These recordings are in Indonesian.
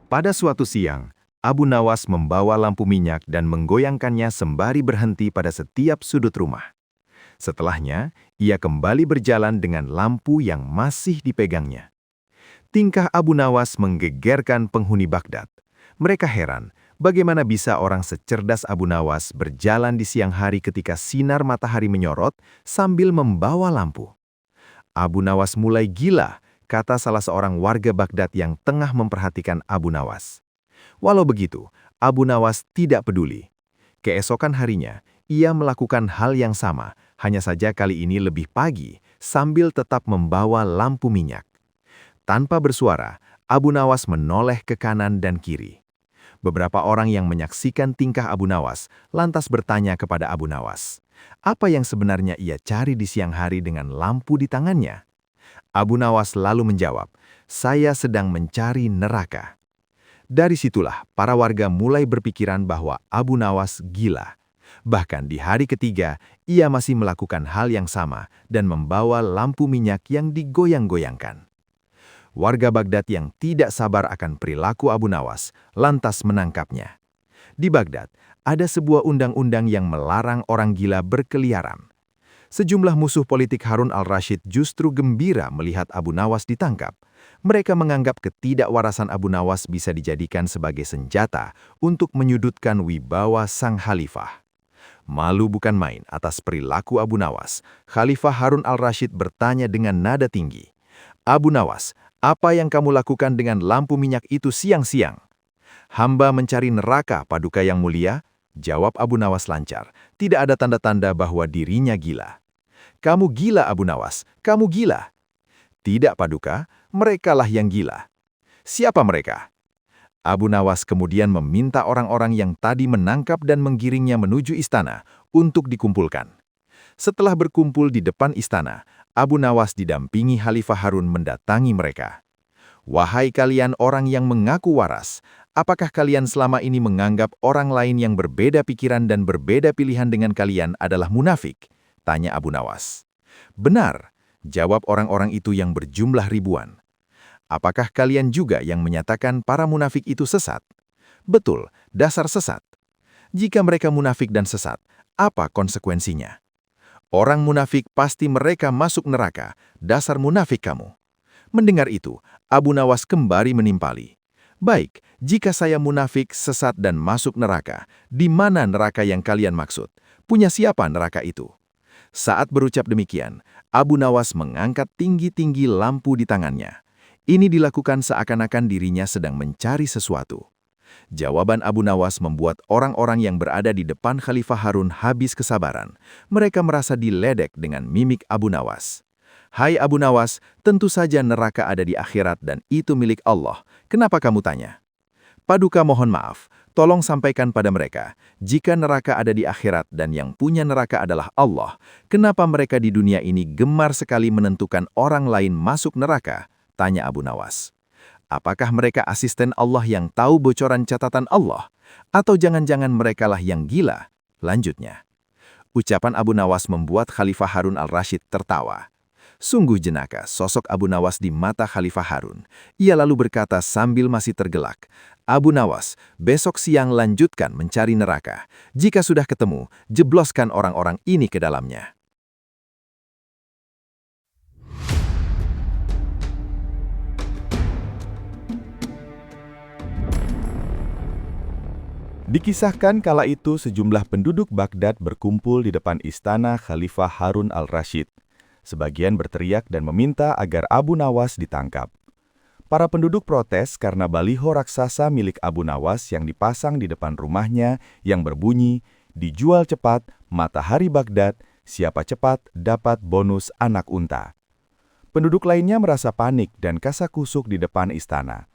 Pada suatu siang, Abu Nawas membawa lampu minyak dan menggoyangkannya sembari berhenti pada setiap sudut rumah. Setelahnya, ia kembali berjalan dengan lampu yang masih dipegangnya. Tingkah Abu Nawas menggegerkan penghuni Baghdad. Mereka heran, bagaimana bisa orang secerdas Abu Nawas berjalan di siang hari ketika sinar matahari menyorot sambil membawa lampu. Abu Nawas mulai gila, kata salah seorang warga Baghdad yang tengah memperhatikan Abu Nawas. Walau begitu, Abu Nawas tidak peduli. Keesokan harinya, ia melakukan hal yang sama, hanya saja kali ini lebih pagi, sambil tetap membawa lampu minyak. Tanpa bersuara, Abu Nawas menoleh ke kanan dan kiri. Beberapa orang yang menyaksikan tingkah Abu Nawas lantas bertanya kepada Abu Nawas, apa yang sebenarnya ia cari di siang hari dengan lampu di tangannya? Abu Nawas lalu menjawab, saya sedang mencari neraka. Dari situlah para warga mulai berpikiran bahwa Abu Nawas gila. Bahkan di hari ketiga, ia masih melakukan hal yang sama dan membawa lampu minyak yang digoyang-goyangkan. Warga Baghdad yang tidak sabar akan perilaku Abu Nawas lantas menangkapnya. Di Baghdad, ada sebuah undang-undang yang melarang orang gila berkeliaran. Sejumlah musuh politik Harun al-Rashid justru gembira melihat Abu Nawas ditangkap. Mereka menganggap ketidakwarasan Abu Nawas bisa dijadikan sebagai senjata untuk menyudutkan wibawa sang khalifah. Malu bukan main atas perilaku Abu Nawas, Khalifah Harun al-Rashid bertanya dengan nada tinggi, Abu Nawas, apa yang kamu lakukan dengan lampu minyak itu siang-siang? Hamba mencari neraka, Paduka yang mulia, jawab Abu Nawas lancar. Tidak ada tanda-tanda bahwa dirinya gila. Kamu gila, Abu Nawas, kamu gila. Tidak, Paduka, merekalah yang gila. Siapa mereka? Abu Nawas kemudian meminta orang-orang yang tadi menangkap dan menggiringnya menuju istana untuk dikumpulkan. Setelah berkumpul di depan istana, Abu Nawas didampingi Khalifah Harun mendatangi mereka. Wahai kalian orang yang mengaku waras, apakah kalian selama ini menganggap orang lain yang berbeda pikiran dan berbeda pilihan dengan kalian adalah munafik? Tanya Abu Nawas. Benar, jawab orang-orang itu yang berjumlah ribuan. Apakah kalian juga yang menyatakan para munafik itu sesat? Betul, dasar sesat. Jika mereka munafik dan sesat, apa konsekuensinya? Orang munafik pasti mereka masuk neraka, dasar munafik kamu. Mendengar itu, Abu Nawas kembali menimpali. Baik, jika saya munafik, sesat dan masuk neraka, di mana neraka yang kalian maksud? Punya siapa neraka itu? Saat berucap demikian, Abu Nawas mengangkat tinggi-tinggi lampu di tangannya. Ini dilakukan seakan-akan dirinya sedang mencari sesuatu. Jawaban Abu Nawas membuat orang-orang yang berada di depan Khalifah Harun habis kesabaran. Mereka merasa diledek dengan mimik Abu Nawas. Hai Abu Nawas, tentu saja neraka ada di akhirat dan itu milik Allah. Kenapa kamu tanya? Paduka mohon maaf, tolong sampaikan pada mereka, jika neraka ada di akhirat dan yang punya neraka adalah Allah, kenapa mereka di dunia ini gemar sekali menentukan orang lain masuk neraka? Tanya Abu Nawas. Apakah mereka asisten Allah yang tahu bocoran catatan Allah? Atau jangan-jangan merekalah yang gila? Lanjutnya. Ucapan Abu Nawas membuat Khalifah Harun al-Rashid tertawa. Sungguh jenaka sosok Abu Nawas di mata Khalifah Harun. Ia lalu berkata sambil masih tergelak, Abu Nawas, besok siang lanjutkan mencari neraka. Jika sudah ketemu, jebloskan orang-orang ini ke dalamnya. Dikisahkan kala itu sejumlah penduduk Baghdad berkumpul di depan istana Khalifah Harun al-Rashid. Sebagian berteriak dan meminta agar Abu Nawas ditangkap. Para penduduk protes karena baliho raksasa milik Abu Nawas yang dipasang di depan rumahnya yang berbunyi, dijual cepat, matahari Baghdad, siapa cepat dapat bonus anak unta. Penduduk lainnya merasa panik dan kasakusuk di depan istana.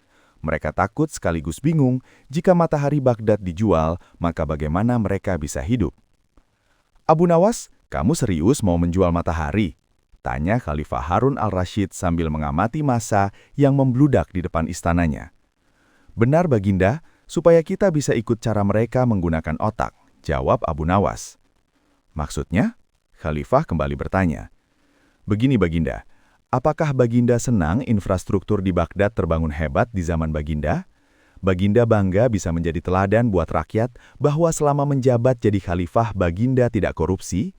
Mereka takut sekaligus bingung, jika matahari Baghdad dijual, maka bagaimana mereka bisa hidup? Abu Nawas, kamu serius mau menjual matahari? Tanya Khalifah Harun al-Rashid sambil mengamati massa yang membludak di depan istananya. Benar Baginda, supaya kita bisa ikut cara mereka menggunakan otak, jawab Abu Nawas. Maksudnya? Khalifah kembali bertanya. Begini Baginda, apakah Baginda senang infrastruktur di Baghdad terbangun hebat di zaman Baginda? Baginda bangga bisa menjadi teladan buat rakyat bahwa selama menjabat jadi khalifah Baginda tidak korupsi.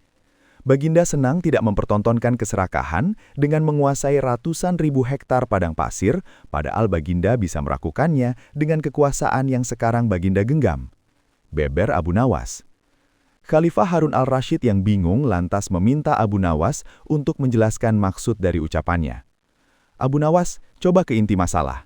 Baginda senang tidak mempertontonkan keserakahan dengan menguasai ratusan ribu hektar padang pasir, padahal Baginda bisa melakukannya dengan kekuasaan yang sekarang Baginda genggam. Beber Abu Nawas. Khalifah Harun al-Rashid yang bingung lantas meminta Abu Nawas untuk menjelaskan maksud dari ucapannya. Abu Nawas, coba ke inti masalah.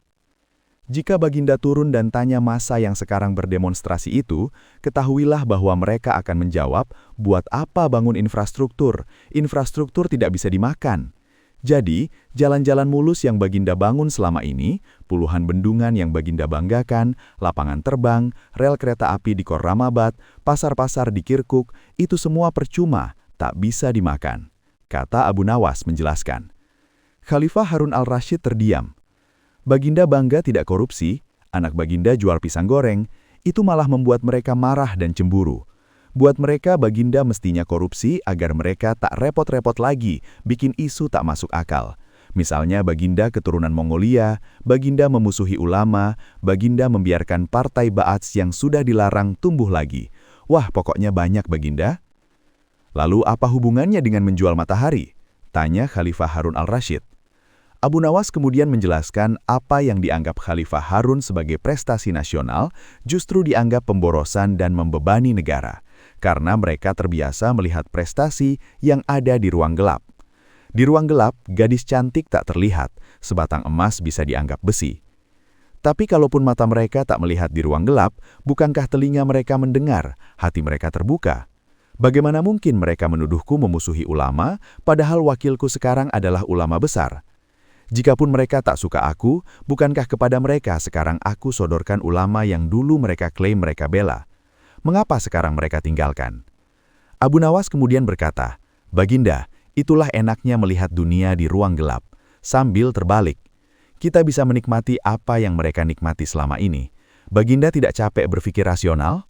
Jika Baginda turun dan tanya massa yang sekarang berdemonstrasi itu, ketahuilah bahwa mereka akan menjawab, buat apa bangun infrastruktur? Infrastruktur tidak bisa dimakan. Jadi, jalan-jalan mulus yang Baginda bangun selama ini, puluhan bendungan yang Baginda banggakan, lapangan terbang, rel kereta api di Khorramabad, pasar-pasar di Kirkuk, itu semua percuma, tak bisa dimakan, kata Abu Nawas menjelaskan. Khalifah Harun al-Rashid terdiam. Baginda bangga tidak korupsi, anak Baginda jual pisang goreng, itu malah membuat mereka marah dan cemburu. Buat mereka Baginda mestinya korupsi agar mereka tak repot-repot lagi bikin isu tak masuk akal. Misalnya Baginda keturunan Mongolia, Baginda memusuhi ulama, Baginda membiarkan partai Ba'ath yang sudah dilarang tumbuh lagi. Wah, pokoknya banyak Baginda. Lalu apa hubungannya dengan menjual matahari? Tanya Khalifah Harun al-Rashid. Abu Nawas kemudian menjelaskan apa yang dianggap Khalifah Harun sebagai prestasi nasional justru dianggap pemborosan dan membebani negara, karena mereka terbiasa melihat prestasi yang ada di ruang gelap. Di ruang gelap, gadis cantik tak terlihat, sebatang emas bisa dianggap besi. Tapi kalaupun mata mereka tak melihat di ruang gelap, bukankah telinga mereka mendengar, hati mereka terbuka? Bagaimana mungkin mereka menuduhku memusuhi ulama, padahal wakilku sekarang adalah ulama besar? Jikapun mereka tak suka aku, bukankah kepada mereka sekarang aku sodorkan ulama yang dulu mereka klaim mereka bela? Mengapa sekarang mereka tinggalkan? Abu Nawas kemudian berkata, Baginda, itulah enaknya melihat dunia di ruang gelap, sambil terbalik. Kita bisa menikmati apa yang mereka nikmati selama ini. Baginda tidak capek berpikir rasional?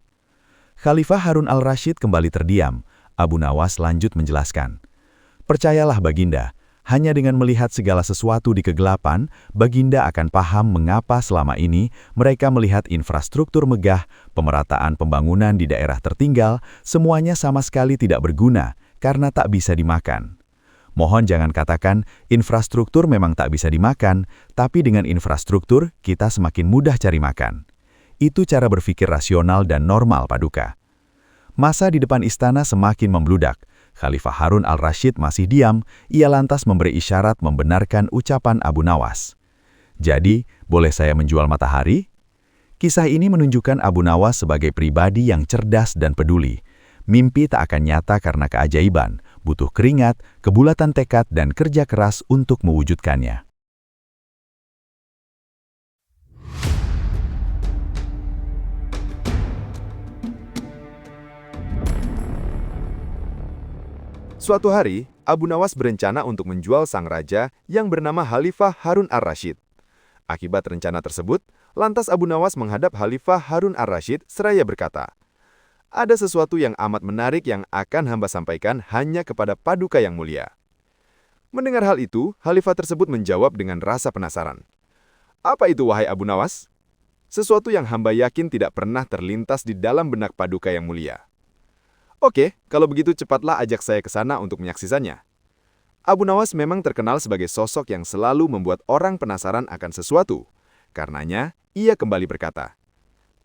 Khalifah Harun al-Rashid kembali terdiam. Abu Nawas lanjut menjelaskan. Percayalah Baginda, hanya dengan melihat segala sesuatu di kegelapan, Baginda akan paham mengapa selama ini mereka melihat infrastruktur megah, pemerataan pembangunan di daerah tertinggal, semuanya sama sekali tidak berguna karena tak bisa dimakan. Mohon jangan katakan infrastruktur memang tak bisa dimakan, tapi dengan infrastruktur kita semakin mudah cari makan. Itu cara berpikir rasional dan normal, Paduka. Masa di depan istana semakin membludak. Khalifah Harun al-Rashid masih diam, ia lantas memberi isyarat membenarkan ucapan Abu Nawas. Jadi, boleh saya menjual matahari? Kisah ini menunjukkan Abu Nawas sebagai pribadi yang cerdas dan peduli. Mimpi tak akan nyata karena keajaiban, butuh keringat, kebulatan tekad dan kerja keras untuk mewujudkannya. Suatu hari, Abu Nawas berencana untuk menjual sang raja yang bernama Khalifah Harun ar-Rashid. Akibat rencana tersebut, lantas Abu Nawas menghadap Khalifah Harun ar-Rashid seraya berkata, "Ada sesuatu yang amat menarik yang akan hamba sampaikan hanya kepada Paduka yang mulia." Mendengar hal itu, Khalifah tersebut menjawab dengan rasa penasaran. "Apa itu, wahai Abu Nawas?" "Sesuatu yang hamba yakin tidak pernah terlintas di dalam benak Paduka yang mulia." "Oke, kalau begitu cepatlah ajak saya ke sana untuk menyaksikannya." Abu Nawas memang terkenal sebagai sosok yang selalu membuat orang penasaran akan sesuatu. Karenanya, ia kembali berkata,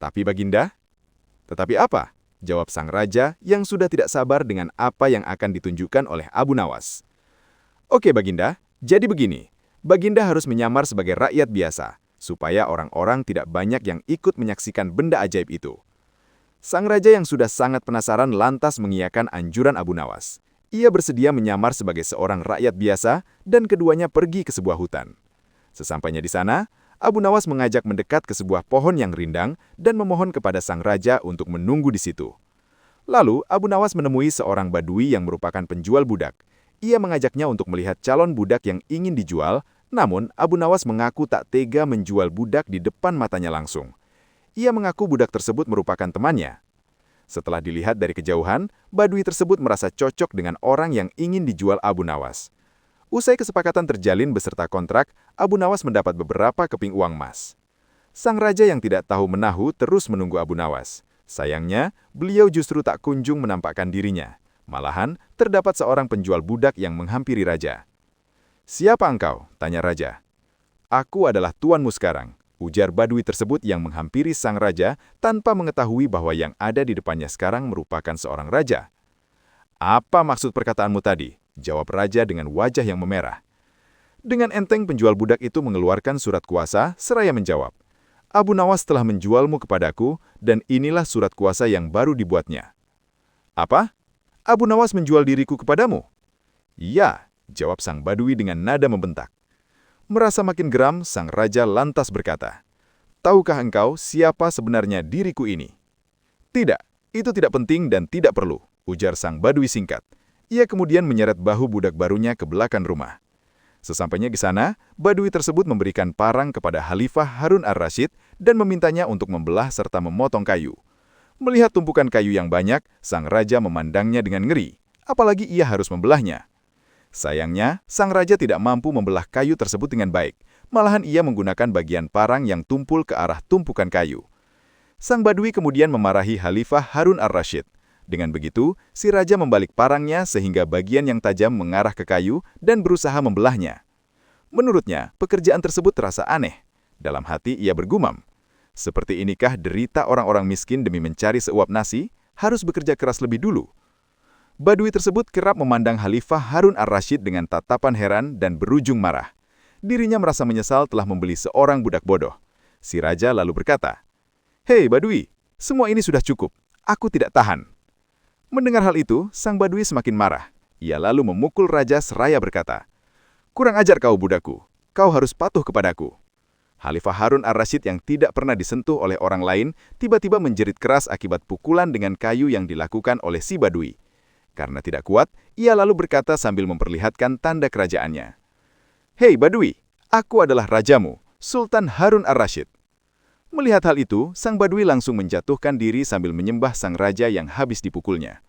"Tapi Baginda?" "Tetapi apa?" jawab sang raja yang sudah tidak sabar dengan apa yang akan ditunjukkan oleh Abu Nawas. "Oke Baginda, jadi begini. Baginda harus menyamar sebagai rakyat biasa, supaya orang-orang tidak banyak yang ikut menyaksikan benda ajaib itu." Sang raja yang sudah sangat penasaran lantas mengiyakan anjuran Abu Nawas. Ia bersedia menyamar sebagai seorang rakyat biasa dan keduanya pergi ke sebuah hutan. Sesampainya di sana, Abu Nawas mengajak mendekat ke sebuah pohon yang rindang dan memohon kepada sang raja untuk menunggu di situ. Lalu, Abu Nawas menemui seorang badui yang merupakan penjual budak. Ia mengajaknya untuk melihat calon budak yang ingin dijual, namun Abu Nawas mengaku tak tega menjual budak di depan matanya langsung. Ia mengaku budak tersebut merupakan temannya. Setelah dilihat dari kejauhan, badui tersebut merasa cocok dengan orang yang ingin dijual Abu Nawas. Usai kesepakatan terjalin beserta kontrak, Abu Nawas mendapat beberapa keping uang emas. Sang raja yang tidak tahu menahu terus menunggu Abu Nawas. Sayangnya, beliau justru tak kunjung menampakkan dirinya. Malahan, terdapat seorang penjual budak yang menghampiri raja. "Siapa engkau?" tanya raja. "Aku adalah tuanmu sekarang," ujar Badui tersebut yang menghampiri sang raja tanpa mengetahui bahwa yang ada di depannya sekarang merupakan seorang raja. "Apa maksud perkataanmu tadi?" jawab raja dengan wajah yang memerah. Dengan enteng penjual budak itu mengeluarkan surat kuasa seraya menjawab, "Abu Nawas telah menjualmu kepadaku dan inilah surat kuasa yang baru dibuatnya." "Apa? Abu Nawas menjual diriku kepadamu?" "Ya," jawab sang Badui dengan nada membentak. Merasa makin geram, sang raja lantas berkata, "Tahukah engkau siapa sebenarnya diriku ini?" "Tidak, itu tidak penting dan tidak perlu," ujar sang Badui singkat. Ia kemudian menyeret bahu budak barunya ke belakang rumah. Sesampainya di sana, Badui tersebut memberikan parang kepada Khalifah Harun ar-Rasyid dan memintanya untuk membelah serta memotong kayu. Melihat tumpukan kayu yang banyak, sang raja memandangnya dengan ngeri, apalagi ia harus membelahnya. Sayangnya, sang raja tidak mampu membelah kayu tersebut dengan baik, malahan ia menggunakan bagian parang yang tumpul ke arah tumpukan kayu. Sang Badui kemudian memarahi Khalifah Harun ar-Rasyid. Dengan begitu, si raja membalik parangnya sehingga bagian yang tajam mengarah ke kayu dan berusaha membelahnya. Menurutnya, pekerjaan tersebut terasa aneh. Dalam hati ia bergumam, "Seperti inikah derita orang-orang miskin demi mencari seuap nasi, harus bekerja keras lebih dulu?" Badui tersebut kerap memandang Khalifah Harun ar-Rasyid dengan tatapan heran dan berujung marah. Dirinya merasa menyesal telah membeli seorang budak bodoh. Si raja lalu berkata, "Hei Badui, semua ini sudah cukup. Aku tidak tahan." Mendengar hal itu, sang Badui semakin marah. Ia lalu memukul raja seraya berkata, "Kurang ajar kau budakku, kau harus patuh kepadaku." Khalifah Harun ar-Rasyid yang tidak pernah disentuh oleh orang lain, tiba-tiba menjerit keras akibat pukulan dengan kayu yang dilakukan oleh si Badui. Karena tidak kuat, ia lalu berkata sambil memperlihatkan tanda kerajaannya, "Hei Badui, aku adalah rajamu, Sultan Harun ar-Rasyid." Melihat hal itu, sang Badui langsung menjatuhkan diri sambil menyembah sang raja yang habis dipukulnya.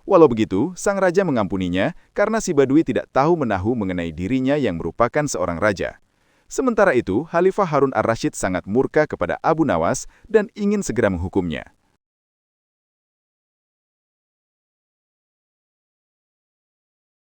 Walau begitu, sang raja mengampuninya karena si Badui tidak tahu menahu mengenai dirinya yang merupakan seorang raja. Sementara itu, Khalifah Harun ar-Rasyid sangat murka kepada Abu Nawas dan ingin segera menghukumnya.